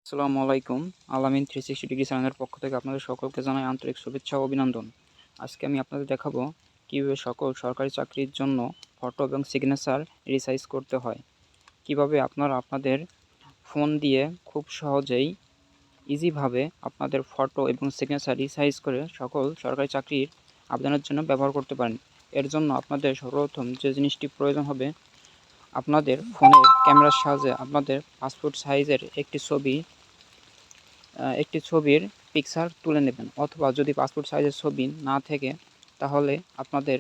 আসসালামু আলাইকুম। আলামিন 360 ডিগ্রি চ্যানেলের পক্ষ থেকে আপনাদের সকলকে জানাই আন্তরিক শুভেচ্ছা ও অভিনন্দন। আজকে আমি আপনাদের দেখাবো কীভাবে সকল সরকারি চাকরির জন্য ফটো এবং সিগনেচার রিসাইজ করতে হয়। কিভাবে আপনারা আপনাদের ফোন দিয়ে খুব সহজেই ইজিভাবে আপনাদের ফটো এবং সিগনেচার রিসাইজ করে সকল সরকারি চাকরির আবেদনের জন্য ব্যবহার করতে পারেন। এর জন্য আপনাদের সর্বপ্রথম যে জিনিসটি প্রয়োজন হবে, আপনাদের ফোনের ক্যামেরার সাহায্যে আপনাদের পাসপোর্ট সাইজের একটি ছবির পিকচার তুলে নেবেন, অথবা যদি পাসপোর্ট সাইজের ছবি না থাকে তাহলে আপনাদের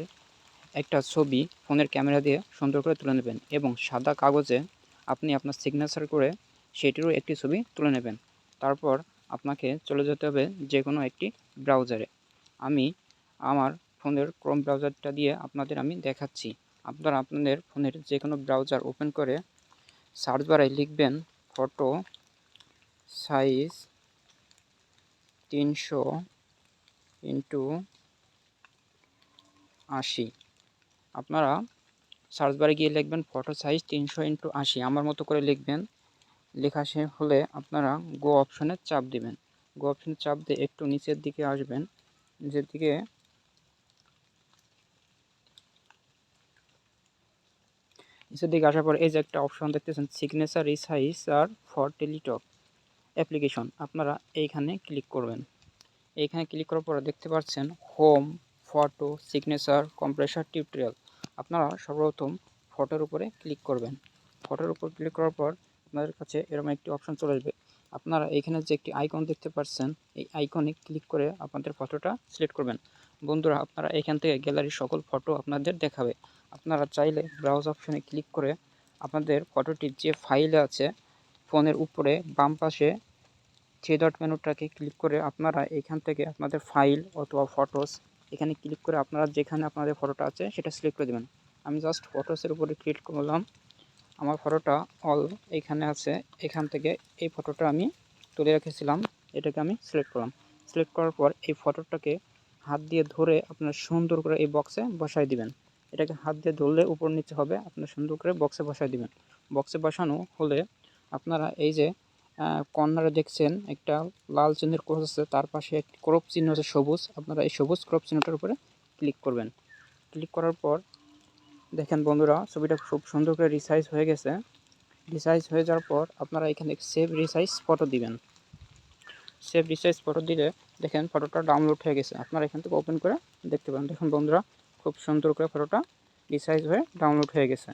একটা ছবি ফোনের ক্যামেরা দিয়ে সুন্দর করে তুলে নেবেন এবং সাদা কাগজে আপনি আপনার সিগনেচার করে সেটিরও একটি ছবি তুলে নেবেন। তারপর আপনাকে চলে যেতে হবে যে কোনো একটি ব্রাউজারে। আমি আমার ফোনের ক্রোম ব্রাউজারটা দিয়ে আমি দেখাচ্ছি। আপনারা আপনাদের ফোনের যে কোনো ব্রাউজার ওপেন করে সার্চ বারে লিখবেন ফটো সাইজ 300x80। আপনারা সার্চ বারে গিয়ে লিখবেন ফটো সাইজ 300x80, আমার মতো করে লিখবেন। লেখা শেষ হলে আপনারা গো অপশনে চাপ দিবেন। গো অপশনে চাপ দিয়ে একটু নিচের দিকে আসবেন। নিচের দিকে আসার পর এই যে একটা অপশন দেখতেছেন, signature resizer for Teletalk application, আপনারা এইখানে ক্লিক করবেন। এইখানে ক্লিক করার পর দেখতে পাচ্ছেন home, photo, signature, compressor, tutorial. আপনারা সর্বপ্রথম ফটোর উপরে ক্লিক করবেন। ফটোর উপর ক্লিক করার পর আপনাদের কাছে এরকম একটি অপশন চলে আসবে। আপনারা এইখানে যে একটি আইকন দেখতে পাচ্ছেন, এই আইকনে ক্লিক করে আপনাদের ফটোটা সিলেক্ট করবেন। বন্ধুরা, আপনারা এখান থেকে গ্যালারির সকল ফটো আপনাদের দেখাবে। আপনারা চাইলে ব্রাউজ অপশনে ক্লিক করে আপনাদের ফটোটির যে ফাইলে আছে, ফোনের উপরে বাম পাশে থ্রি ডট মেনুটাকে ক্লিক করে আপনারা এখান থেকে আপনাদের ফাইল অথবা ফটোস এখানে ক্লিক করে আপনারা যেখানে আপনাদের ফটোটা আছে সেটা সিলেক্ট করে দেবেন। আমি জাস্ট ফটোসের উপরে ক্লিক করলাম, আমার ফটোটা অল এখানে আছে। এখান থেকে এই ফটোটা আমি তুলে রেখেছিলাম, এটাকে আমি সিলেক্ট করলাম। সিলেক্ট করার পর এই ফটোটাকে হাত দিয়ে ধরে আপনারা সুন্দর করে এই বক্সে বসাই দিবেন। এটাকে হাত দিয়ে ধরলে উপর নিচে হবে, আপনারা সুন্দর করে বক্সে বসাই দিবেন। বক্সে বসানো হলে আপনারা এই যে কর্নারে দেখছেন একটা লাল চিহ্নের ক্রস আছে, তার পাশে একটি ক্রপ চিহ্ন আছে সবুজ। আপনারা এই সবুজ ক্রপ চিহ্নটার উপরে ক্লিক করবেন। ক্লিক করার পর দেখেন বন্ধুরা, ছবিটা খুব সুন্দর করে রিসাইজ হয়ে গেছে। রিসাইজ হয়ে যাওয়ার পর আপনারা এখানে সেভ রিসাইজ ফটো দিবেন। সেভ রিসাইজ ফটো দিলে দেখেন ফটোটা ডাউনলোড হয়ে গেছে। আপনারা এখান থেকে ওপেন করে দেখতে পারেন। দেখুন বন্ধুরা, খুব সুন্দর করে ফটোটা রিসাইজ হয়ে ডাউনলোড হয়ে গেছে।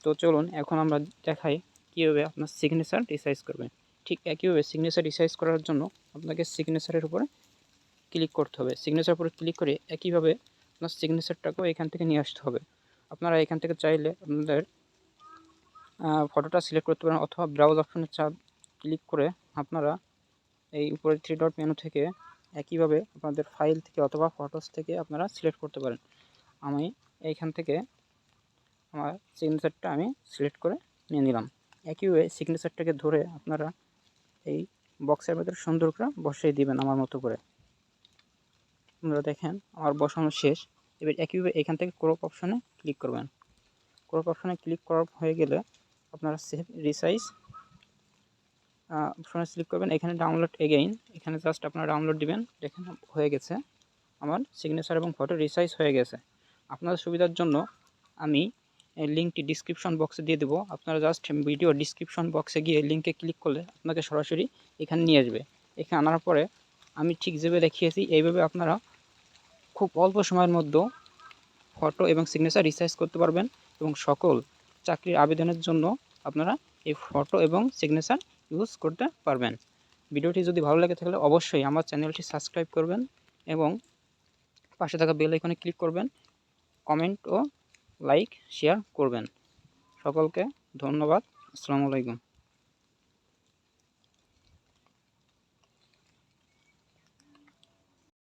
তো চলুন এখন আমরা দেখাই কীভাবে আপনার সিগনেচার রিসাইজ করবেন। ঠিক একইভাবে সিগনেচার রিসাইজ করার জন্য আপনাকে সিগনেচারের উপরে ক্লিক করতে হবে। সিগনেচার উপরে ক্লিক করে একইভাবে আপনার সিগনেচারটাকেও এখান থেকে নিয়ে আসতে হবে। আপনারা এখান থেকে চাইলে আপনাদের ফটোটা সিলেক্ট করতে পারেন, অথবা ব্রাউজ অপশনে চাপ ক্লিক করে আপনারা এই উপরে থ্রি ডট মেনু থেকে একইভাবে আপনাদের ফাইল থেকে অথবা ফটোস থেকে আপনারা সিলেক্ট করতে পারেন। আমি এইখান থেকে আমার সিগনেচারটা আমি সিলেক্ট করে নিয়ে নিলাম। একইভাবে সিগনেচারটাকে ধরে আপনারা এই বক্সের ভেতরে সুন্দর করে বসিয়ে দিবেন আমার মতো করে। আপনারা দেখেন আমার বসানো শেষ। এবার একইভাবে এখান থেকে ক্রপ অপশনে ক্লিক করবেন। ক্রপ অপশনে ক্লিক করা হয়ে গেলে আপনারা সেভ রিসাইজ অপশনে ক্লিক করবেন। এখানে ডাউনলোড এগেইন, এখানে জাস্ট আপনারা ডাউনলোড দিবেন। দেখেন হয়ে গেছে, আমার সিগনেচার এবং ফটো রিসাইজ হয়ে গেছে। আপনাদের সুবিধার জন্য আমি এই লিঙ্কটি ডিসক্রিপশন বক্সে দিয়ে দেবো। আপনারা জাস্ট ভিডিও ডিসক্রিপশন বক্সে গিয়ে লিঙ্কে ক্লিক করলে আপনাকে সরাসরি এখানে নিয়ে আসবে। এখানে আনার পরে আমি ঠিক যেভাবে দেখিয়েছি এইভাবে আপনারা খুব অল্প সময়ের মধ্যে ফটো এবং সিগনেচার রিসাইজ করতে পারবেন এবং সকল চাকরির আবেদনের জন্য আপনারা এই ফটো এবং সিগনেচার ইউজ করতে পারবেন। ভিডিওটি যদি ভালো লাগে তাহলে অবশ্যই আমার চ্যানেলটি সাবস্ক্রাইব করবেন এবং পাশে থাকা বেল আইকনে ক্লিক করবেন। কমেন্ট ও লাইক শেয়ার করবেন। সকলকে ধন্যবাদ। আসসালামু আলাইকুম।